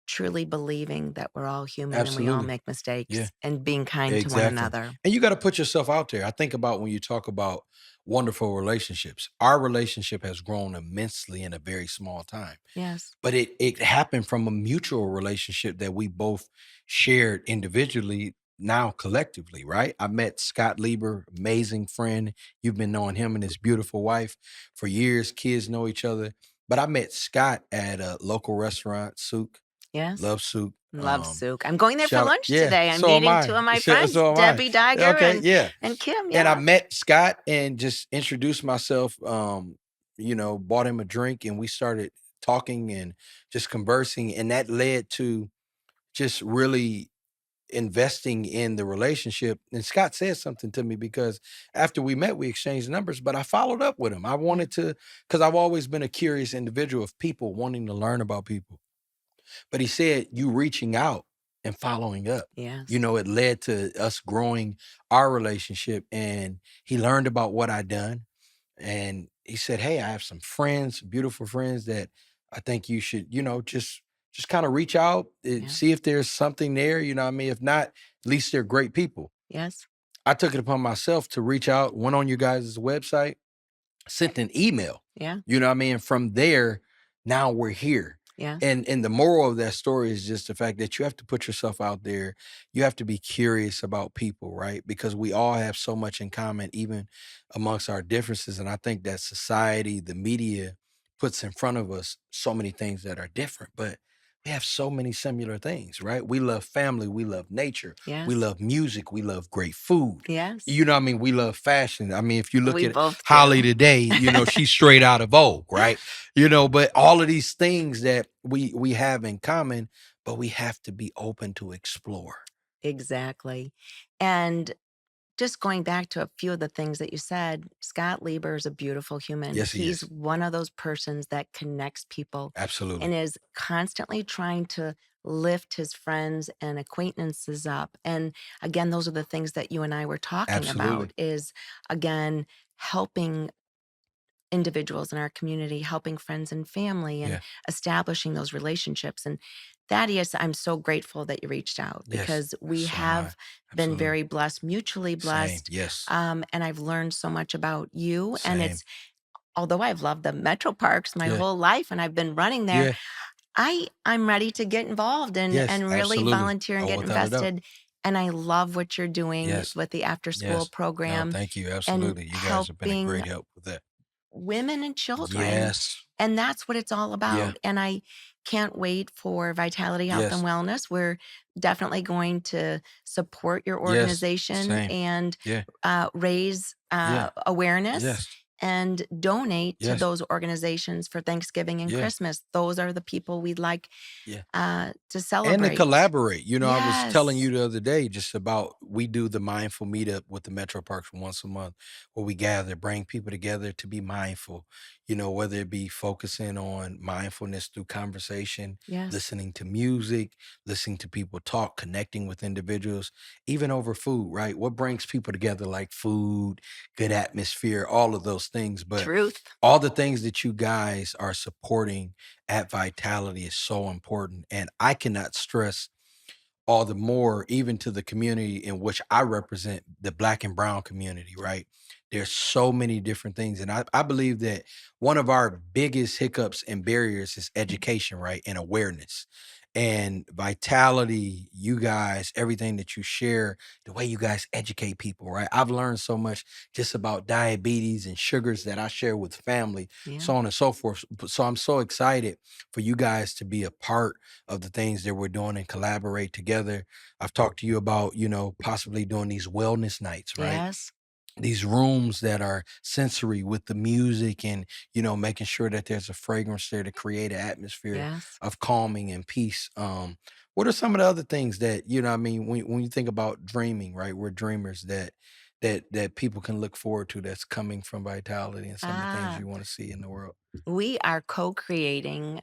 truly believing that we're all human and we all Absolutely. make Yeah. mistakes and being kind to one Exactly. another. And you got to put yourself out there. I think about when you talk about wonderful relationships. Our relationship has grown immensely in a very small time. Yes. But it happened from a mutual relationship that we both shared individually, now collectively, right? I met Scott Lieber, amazing friend. You've been knowing him and his beautiful wife for years. Kids know each other. But I met Scott at a local restaurant, Souk, Yes. Love Souk. Love Souk. I'm going there for lunch Yeah, today. I'm so am meeting two I. of my So, friends, so am I. Debbie Dagger Okay, yeah. and Kim. And I Yeah. met Scott and just introduced myself, bought him a drink and we started talking and just conversing. And that led to just really investing in the relationship. And Scott said something to me because after we met, we exchanged numbers, but I followed up with him. I Yeah. wanted to, because I've always been a curious individual of people wanting to learn about people. But he said, you reaching out and following up, Yes. it led to us growing our relationship. And he learned about what I done. And he said, hey, I have some friends, beautiful friends that I think you should, just kind of reach out and Yeah. see if there's something there. You know what I mean? If not, at least they're great people. Yes. I took it upon myself to reach out, went on your guys' website, sent an email, Yeah. you know what I mean? From there, now we're here. Yes. And the moral of that story is just the fact that you have to put yourself out there. You have to be curious about people, right? Because we all have so much in common, even amongst our differences. And I think that society, the media puts in front of us so many things that are different, but we have so many similar things, right? We love family, we love nature, we Yes. love music, we love great food. Yes. You know what I mean? We love fashion. I mean, if you look We at both Holly do. today, she's straight out of Vogue, right? But all of these things that we have in common, but we have to be open to explore. Exactly. And just going back to a few of the things that you said, Scott Lieber is a beautiful human. Yes, he He's is. one of those persons that connects people and Absolutely. is constantly trying to lift his friends and acquaintances up. And again, those are the things that you and I were talking Absolutely. about is again helping individuals in our community, helping friends and family and Yeah. establishing those relationships. And Thaddeus, I'm so grateful that you reached out Yes. because we So am I. have been Absolutely. very blessed, mutually Same. blessed. Yes. And I've learned so much about you. And Same. it's, although I've loved the metro parks my Yeah. whole life and I've been running there, Yeah. I'm ready to get involved and Yes. really Absolutely. volunteer and Oh, get without a doubt. invested. And I love what you're doing Yes. with the after school Yes. No, program thank you. and Absolutely. You guys have been a helping great help with that. women and children. Yes. And that's what it's all Yeah. about. And I can't wait for Vitality Health and Yes. Wellness. We're definitely going to support your Yes. organization Same. and Yeah. raise Yeah. awareness Yes. and donate to Yes. those organizations for Thanksgiving and Yeah. Christmas. Those are the people we'd like Yeah. to And to celebrate. collaborate, I was telling you Yes. the other day just about we do the mindful meetup with the Metro Parks once a month where we gather, bring people together to be mindful, whether it be focusing on mindfulness through conversation, Yes. listening to music, listening to people talk, connecting with individuals, even over food, right? What brings people together like food, good atmosphere, all of those things. But Truth. all the things that you guys are supporting at Vitality is so important. And I cannot stress all the more, even to the community in which I represent, the black and brown community, right? There's so many different things. And I believe that one of our biggest hiccups and barriers is education, right? And awareness. And Vitality, you guys, everything that you share, the way you guys educate people, right? I've learned so much just about diabetes and sugars that I share with family, Yeah. so on and so forth. So I'm so excited for you guys to be a part of the things that we're doing and collaborate together. I've talked to you about, possibly doing these wellness nights, right? Yes. These rooms that are sensory with the music and, making sure that there's a fragrance there to create an atmosphere Yes. of calming and peace. What are some of the other things that, I mean, when you think about dreaming, right? We're dreamers that people can look forward to that's coming from Vitality and some of the things Ah, you want to see in the world. we are co-creating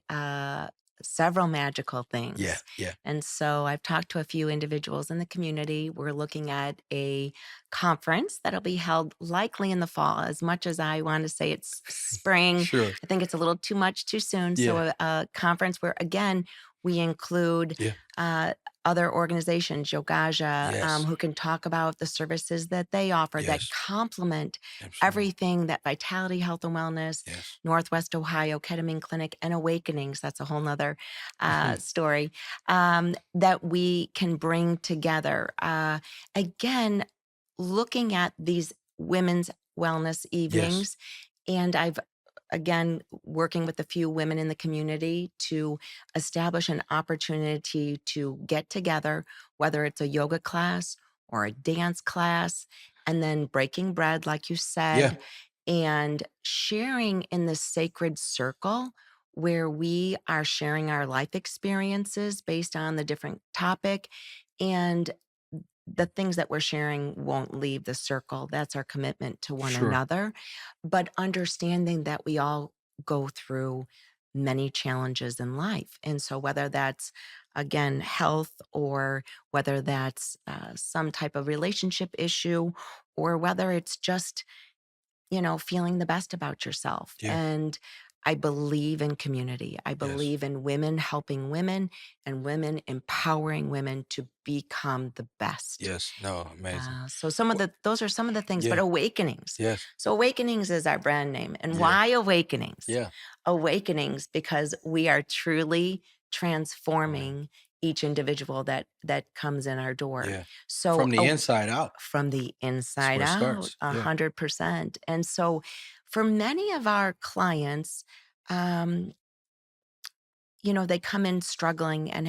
several magical Yeah, things. yeah. And so I've talked to a few individuals in the community. We're looking at a conference that'll be held likely in the fall. As much as I want to say it's spring, Sure. I think it's a little too much too soon. So Yeah, a conference where, again, we include yeah. uh, other organizations, Yogaja, Yes. who can talk about the services that they offer that Yes, complement absolutely. everything that Vitality Health and Wellness, Yes. Northwest Ohio Ketamine Clinic, and Awakenings, that's a whole nother story, that we can bring together. Again, looking at these women's wellness Yes. evenings, and I've again working with a few women in the community to establish an opportunity to get together, whether it's a yoga class or a dance class, and then breaking bread, like you Yeah, said, and sharing in this sacred circle where we are sharing our life experiences based on the different topic. And the things that we're sharing won't leave the circle. That's our commitment to one sure. another. But understanding that we all go through many challenges in life. And so, whether that's again health, or whether that's some type of relationship issue, or whether it's just feeling the best about yourself. Yeah. And I believe in community. I Yes. believe in women helping women and women empowering women to become the best. Yes. No, amazing. So some of Wha those are some of the things, but Yeah. awakenings. Yes. So awakenings is our brand name. And Yeah. why awakenings? Yeah. Awakenings because we are truly Right. transforming each individual that comes in our door. Yeah. So From the inside out. from the That's inside where it out, starts. a Yeah. 100%. And so for many of our clients, um, they come in struggling and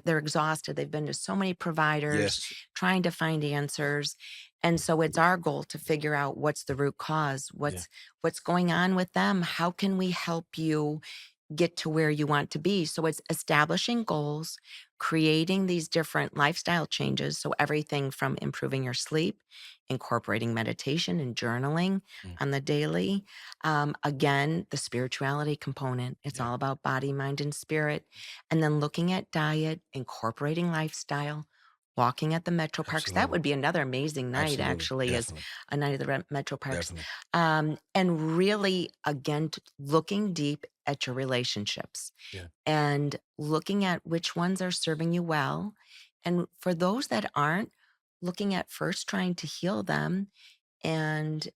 they're exhausted. They've been to so many providers Yes. trying to find answers. And so it's our goal to figure out what's the root cause, Yeah. what's going on with them. How can we help you get to where you want to be? So it's establishing goals, creating these different lifestyle changes. So everything from improving your sleep, incorporating meditation and journaling Mm. on the daily. Again, the spirituality component. It's Yeah. all about body, mind, and spirit. And then looking at diet, incorporating lifestyle. Walking at the metro parks. That Absolutely. would be another amazing night, Absolutely. actually, is Definitely. a night at the metro parks. Definitely. And really, again, looking deep at your relationships Yeah. and looking at which ones are serving you well. And for those that aren't, looking at first trying to heal them. And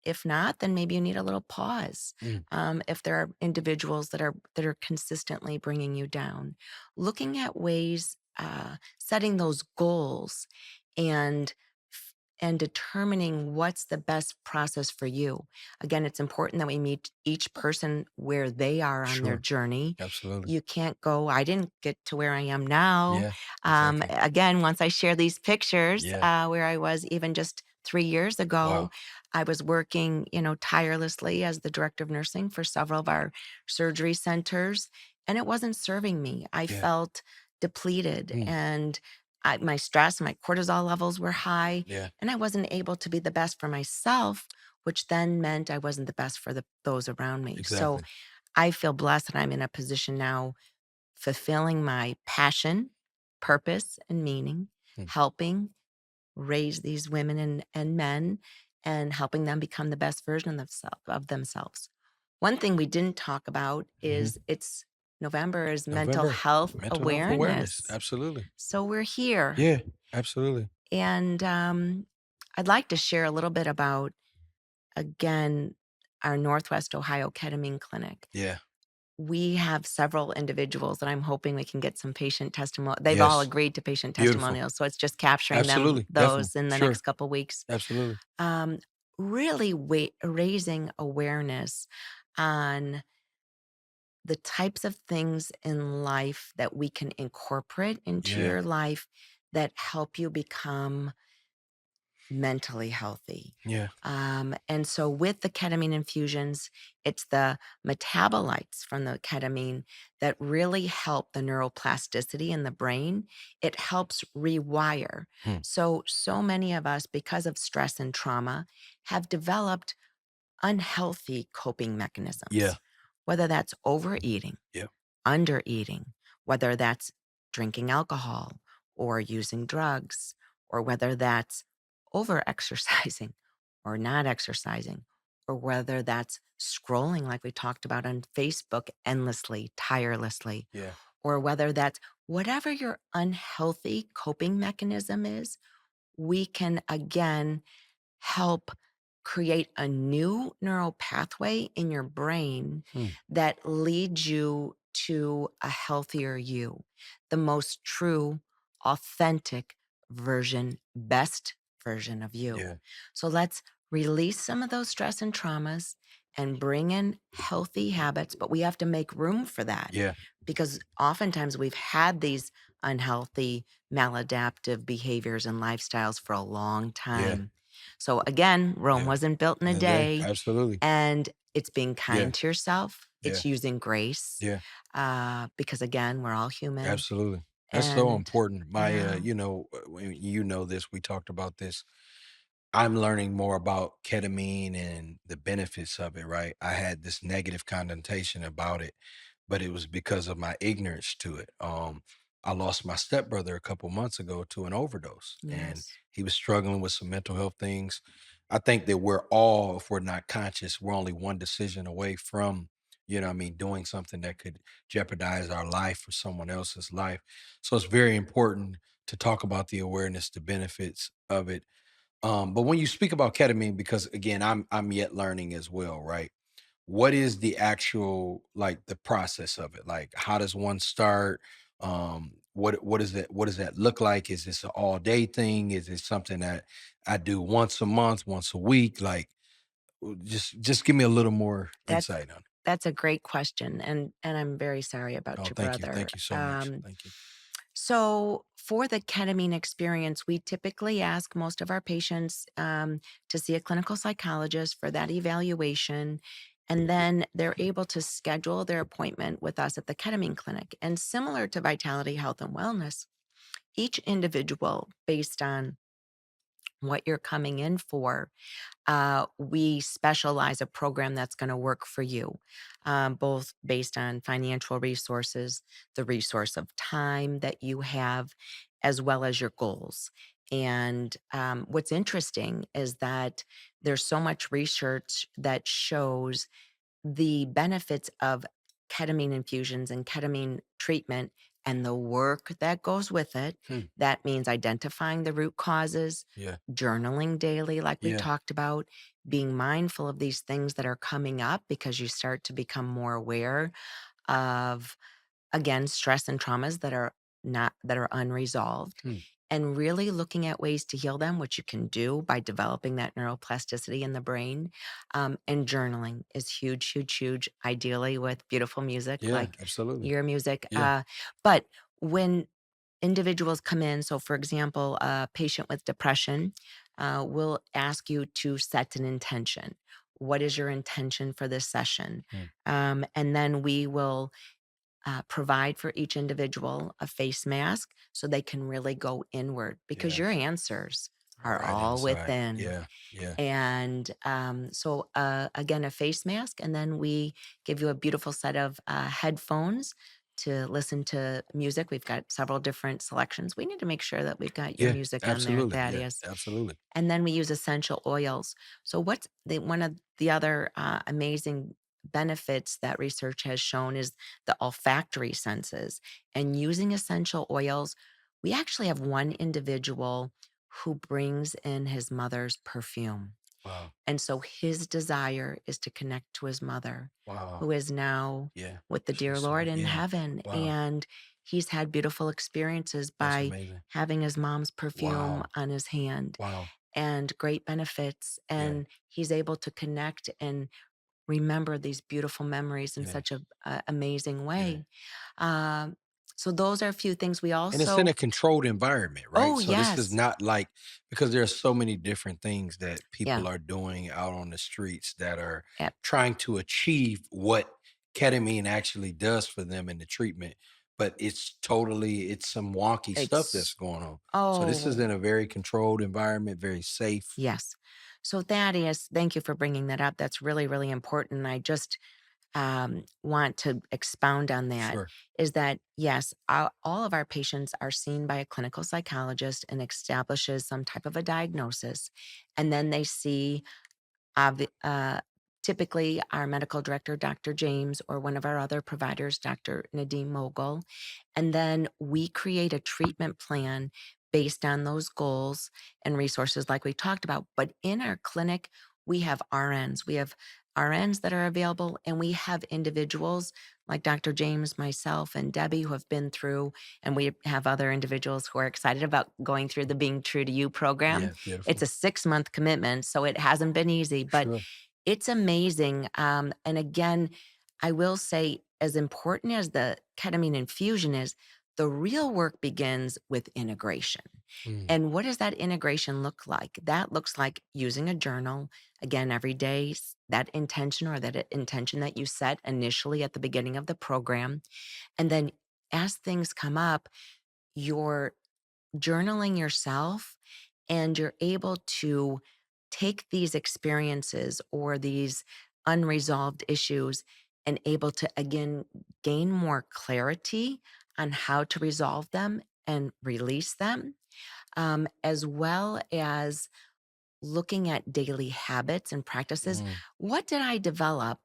if not, then maybe you need a little pause. Mm. If there are individuals that are consistently bringing you down, looking at ways, setting those goals, and and determining what's the best process for you. Again, it's important that we meet each person where they are on their Sure. journey. Absolutely. You can't go, I didn't get to where I am now. Yeah. Exactly. Again, once I share these pictures Yeah. where I was even just 3 years ago, Wow. I was working, tirelessly as the director of nursing for several of our surgery centers, and it wasn't serving me. I Yeah. felt depleted, Mm. and my stress, my cortisol levels were high, Yeah. and I wasn't able to be the best for myself, which then meant I wasn't the best for those around me. So Exactly. I feel blessed that I'm in a position now fulfilling my passion, purpose, and meaning, Mm. helping raise these women and men and helping them become the best version of themselves. One thing we didn't talk about Mhm. is it's November is mental November, health mental health awareness. awareness. Absolutely. So we're here. Yeah, absolutely. And I'd like to share a little bit about, again, our Northwest Ohio Ketamine Clinic. Yeah. We have several individuals that I'm hoping we can get some patient testimony. They've all Yes. agreed to patient Beautiful. testimonials, so it's just capturing them Absolutely. Definitely. those in the Sure. next couple weeks. Absolutely. Um, really raising awareness on the types of things in life that we can incorporate into Yeah. your life that help you become mentally healthy. Yeah. And so with the ketamine infusions, it's the metabolites from the ketamine that really help the neuroplasticity in the brain. It helps rewire. Hmm. So many of us, because of stress and trauma, have developed unhealthy coping Yeah. mechanisms, whether that's overeating, Yeah. under eating, whether that's drinking alcohol or using drugs, or whether that's over exercising or not exercising, or whether that's scrolling, like we talked about on Facebook endlessly, tirelessly, Yeah. or whether that's whatever your unhealthy coping mechanism is, we can again help create a new neural pathway in your brain Hmm. that leads you to a healthier you, the most true, authentic version, best version of you. Yeah. So let's release some of those stress and traumas and bring in healthy habits, but we have to make room for that Yeah. because oftentimes we've had these unhealthy, maladaptive behaviors and lifestyles for a long Yeah. time. So again, Rome Yeah. wasn't built in a In a day. day, Absolutely. and it's being Yeah. kind to yourself. Yeah. It's using grace, Yeah. because again, we're all human. Absolutely. That's so And important. My, yeah, when you know this, we talked about this. I'm learning more about ketamine and the benefits of it, right? I had this negative connotation about it, but it was because of my ignorance to it. I lost my stepbrother a couple months ago to an overdose, and yes, he was struggling with some mental health things. I think that we're all, if we're not conscious, we're only one decision away from, doing something that could jeopardize our life or someone else's life. So it's very important to talk about the awareness, the benefits of it, but when you speak about ketamine, because again, I'm yet learning as well, right? What is the actual like the process of it? Like, how does one start? What does that look like? Is this an all day thing? Is it something that I do once a month, once a week? Like, just give me a little more that's insight on it. that's a great question, and I'm very sorry about Oh, your brother. thank you so much. Thank you. So, for the ketamine experience, we typically ask most of our patients to see a clinical psychologist for that evaluation. And then they're able to schedule their appointment with us at the ketamine clinic. And similar to Vitality Health and Wellness, each individual, based on what you're coming in for, we specialize a program that's going to work for you, both based on financial resources, the resource of time that you have, as well as your goals. And what's interesting is that there's so much research that shows the benefits of ketamine infusions and ketamine treatment and the work that goes with it. Hmm. That means identifying the root causes, Yeah. journaling daily, like we Yeah. talked about, being mindful of these things that are coming up because you start to become more aware of, again, stress and traumas that are unresolved, Hmm. and really looking at ways to heal them, which you can do by developing that neuroplasticity in the brain. And journaling is huge, huge, huge, ideally with beautiful music Yeah. like Absolutely. your music. Yeah. But when individuals come in, so for example, a patient with depression, we'll ask you to set an intention. What is your intention for this session? Mm. And then we will provide for each individual a face mask so they can really go inward because your Yes. answers are Right all inside. within. Yeah. Yeah. And again, a face mask. And then we give you a beautiful set of headphones to listen to music. We've got several different selections. We need to make sure that we've got your Yeah. music on there, Absolutely. Yeah. Thaddeus. Absolutely. And then we use essential oils. So, one of the other amazing benefits that research has shown is the olfactory senses. And using essential oils, we actually have one individual who brings in his mother's perfume. Wow. And so his desire is to connect to his mother, Wow. who is now Yeah. with the dear She's Lord so, in yeah. heaven. Wow. And he's had beautiful experiences That's by amazing. having his mom's perfume Wow. on his hand Wow. and great benefits. Yeah. And he's able to connect and remember these beautiful memories in Yeah. such a amazing Yeah. way. Um, so those are a few things. We And it's in also, a controlled environment, right? oh So this is yes, not like, because there's so many different things that yeah, people are doing out on the streets that are yep, trying to achieve what ketamine actually does for them in the treatment, but it's some wonky stuff that's it's going on. So this is oh in a very controlled environment, very safe. yes. So Thaddeus, thank you for bringing that up. That's really really important. I just want to expound on that. Sure. Is that yes, all of our patients are seen by a clinical psychologist and establishes some type of a diagnosis, and then they see obvi- uh, typically our medical director, Dr. James, or one of our other providers, Dr. Nadeem Mogul. And then we create a treatment plan based on those goals and resources, like we talked about. But in our clinic, we have RNs. We have RNs that are available, and we have individuals like Dr. James, myself, and Debbie who have been through, and we have other individuals who are excited about going through the Being True to You program. Yeah, It's beautiful. a 6-month commitment, so it hasn't been easy, but Sure. it's amazing. And again, I will say, as important as the ketamine infusion is, the real work begins with integration. Mm. And what does that integration look like? That looks like using a journal again every day, that intention or intention that you set initially at the beginning of the program. And then as things come up, you're journaling yourself and you're able to take these experiences or these unresolved issues and able to again gain more clarity on how to resolve them and release them, as well as looking at daily habits and practices. Mm. What did I develop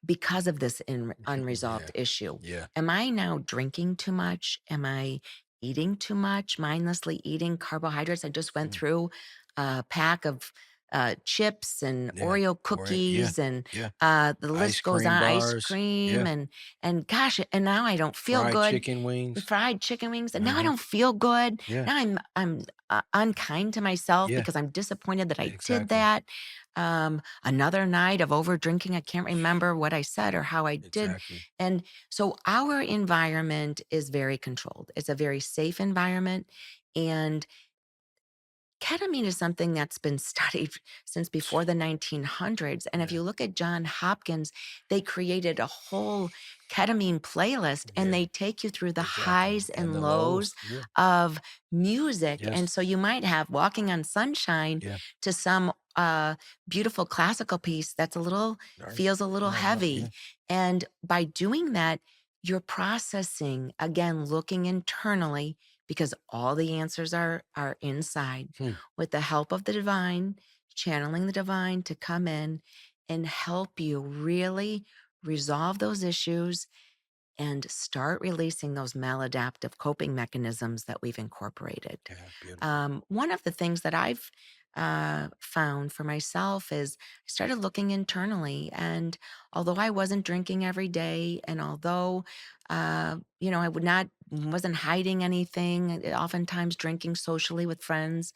because of this Yeah. unresolved issue? Yeah. Am I now drinking too much? Am I eating too much, mindlessly eating carbohydrates? I just went Mm. through a pack of chips and Yeah. Oreo Or yeah. cookies, and Yeah. the Ice list goes on. cream Ice bars. cream Yeah. and gosh, and now I don't feel Fried good. chicken wings. Fried chicken wings, and now I Uh-huh. don't feel good. Yeah. Now I'm unkind to myself Yeah. because I'm disappointed that I did Exactly. that. Another night of over drinking, I can't remember what I said or how I did. Exactly. And so our environment is very controlled. It's a very safe environment. And ketamine is something that's been studied since before the 1900s. And if Yeah. you look at John Hopkins, they created a whole ketamine playlist and Yeah. they take you through the Exactly. highs And and the lows lows. Yeah. of music. And Yes. so you might have Walking on Sunshine Yeah. to some beautiful classical piece that's a little, Right. feels a little Uh-huh. Yeah. heavy. And by doing that, you're processing, again, looking internally because all the answers are inside Hmm. with the help of the divine, channeling the divine to come in and help you really resolve those issues and start releasing those maladaptive coping mechanisms that we've incorporated. Yeah. Beautiful. One of the things that I've found for myself is I started looking internally. And although I wasn't drinking every day, and although, I wasn't hiding anything, oftentimes drinking socially with friends,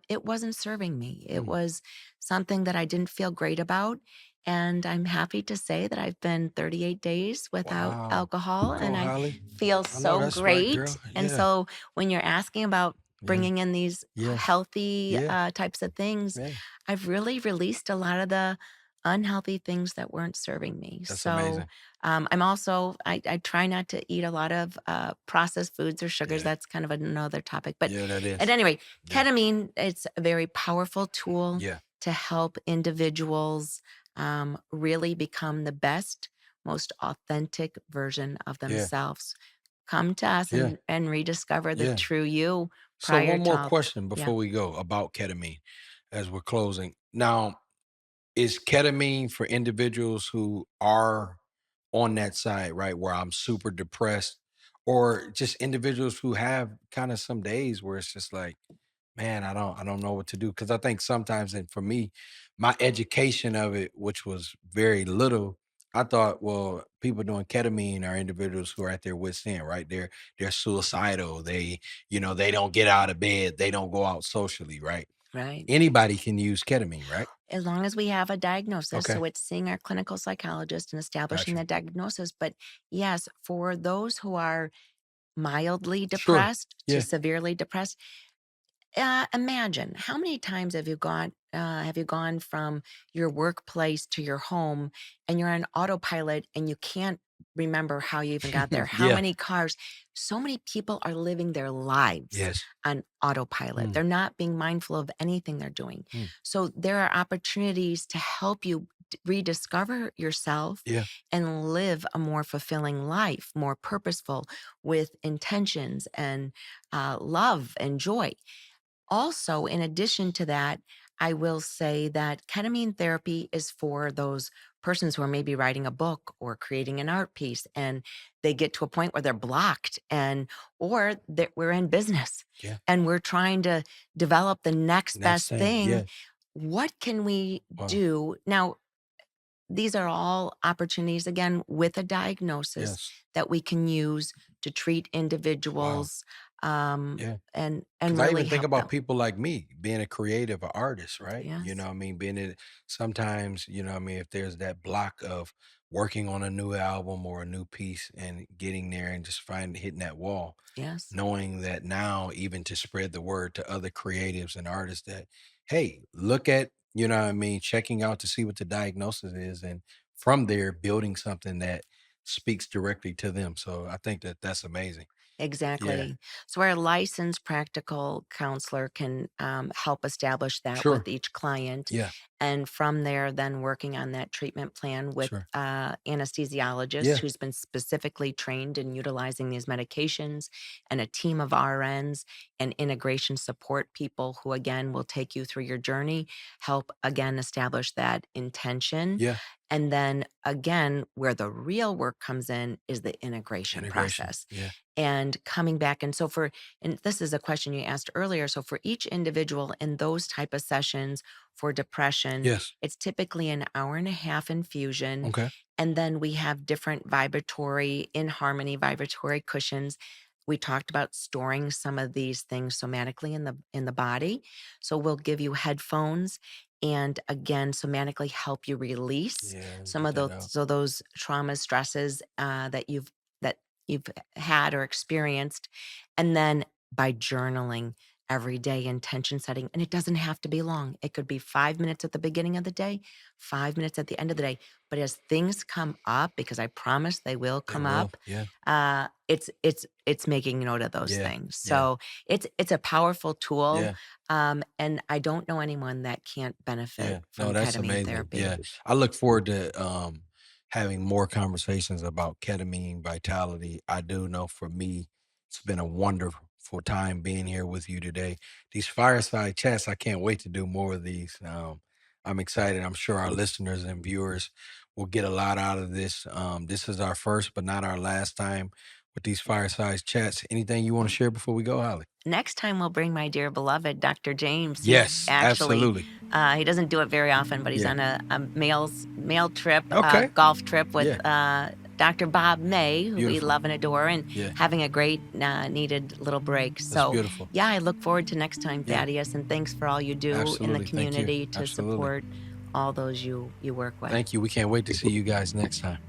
it wasn't serving me. It Hmm. was something that I didn't feel great about. And I'm happy to say that I've been 38 days without Wow. alcohol and Go, I Holly. feel I know so that's right, girl. great. And Yeah. so when you're asking about Yeah. bringing in these Yes. healthy Yeah. types of things, Yeah. I've really released a lot of the unhealthy things that weren't serving me. That's So amazing. I'm also, I try not to eat a lot of processed foods or sugars. Yeah. That's kind of another topic. But Yeah, that at is. any rate, Yeah. ketamine, it's a very powerful tool Yeah. to help individuals really become the best, most authentic version of Yeah. themselves. Come to us Yeah. and rediscover the Yeah. true you So prior one to more all. question Yeah. before we go about ketamine as we're closing. Now, is ketamine for individuals who are on that side, right? Where I'm super depressed, or just individuals who have kind of some days where it's just like, man, I don't know what to do. Cause I think sometimes, and for me, my education of it, which was very little, I thought, well, people doing ketamine are individuals who are at their wits end, right? They're suicidal. They don't get out of bed, they don't go out socially, right? Right. Anybody can use ketamine, right? As long as we have a diagnosis. Okay. So it's seeing our clinical psychologist and establishing Gotcha. the diagnosis. But yes, for those who are mildly Sure. depressed to Yeah. severely depressed, imagine how many times have you gone from your workplace to your home and you're on autopilot and you can't remember how you even got there? How Yeah. many cars? So many people are living their lives Yes. on autopilot. Mm, They're not being mindful of anything they're doing. mm. So there are opportunities to help you rediscover yourself Yeah. and live a more fulfilling life, more purposeful, with intentions and love and joy. Also, in addition to that, I will say that ketamine therapy is for those persons who are maybe writing a book or creating an art piece and they get to a point where they're blocked and or that we're in business Yeah. and we're trying to develop the next Next best thing. thing. Yeah. What can we Wow. do? Now, these are all opportunities, again, with a diagnosis Yes. that we can use to treat Wow. individuals Yeah. and Because I really even think help about them. people like me being a creative, an artist, right? You know Yes. what I mean? Being it sometimes, you know what I mean, if there's that block of working on a new album or a new piece and getting there and just finding hitting that wall, Yes. knowing that now even to spread the word to other creatives and artists that, hey, look at, you know what I mean, checking out to see what the diagnosis is and from there building something that speaks directly to them. So I think that that's amazing. Yeah. Exactly. So, our licensed practical counselor can help establish that with Sure. each client. Yeah. And from there, then working on that treatment plan with Sure. anesthesiologist Yeah. who's been specifically trained in utilizing these medications and a team of RNs and integration support people who, again, will take you through your journey, help again establish that intention. Yeah. And then again, where the real work comes in is the integration Integration. process Yeah. and coming back. And so and this is a question you asked earlier. So for each individual in those type of sessions for depression, Yes. it's typically an hour and a half infusion. Okay. And then we have different vibratory, in harmony vibratory cushions. We talked about storing some of these things somatically in the body. So we'll give you headphones and again somatically help you release Yeah. some Get of that those out. those traumas, stresses that you've had or experienced. And then by journaling every day, intention setting, and it doesn't have to be long. It could be 5 minutes at the beginning of the day, 5 minutes at the end of the day. But as things come up, because I promise they will They come will. up, Yeah. it's making note of those Yeah. things. Yeah. So it's a powerful tool, Yeah. and I don't know anyone that can't benefit Yeah. No, from that's ketamine amazing. therapy. Yeah. I look forward to having more conversations about ketamine vitality. I do know for me, it's been a wonderful time being here with you today. These fireside chats, I can't wait to do more of these. I'm excited. I'm sure our listeners and viewers will get a lot out of this. This is our first, but not our last time with these fireside chats. Anything you want to share before we go, Holly? Next time, we'll bring my dear beloved Dr. James. He's Yes, actually, absolutely. he doesn't do it very often, but he's Yeah. on a mail trip, Okay. golf trip with Yeah. Dr. Bob May, who we Beautiful. love and adore, and Yeah. having a great needed little break. That's So, beautiful. yeah, I look forward to next time, Yeah. Thaddeus, and thanks for all you do in the Absolutely. Thank you. community to Absolutely. support all those you work with. Thank you. We can't wait to see you guys next time.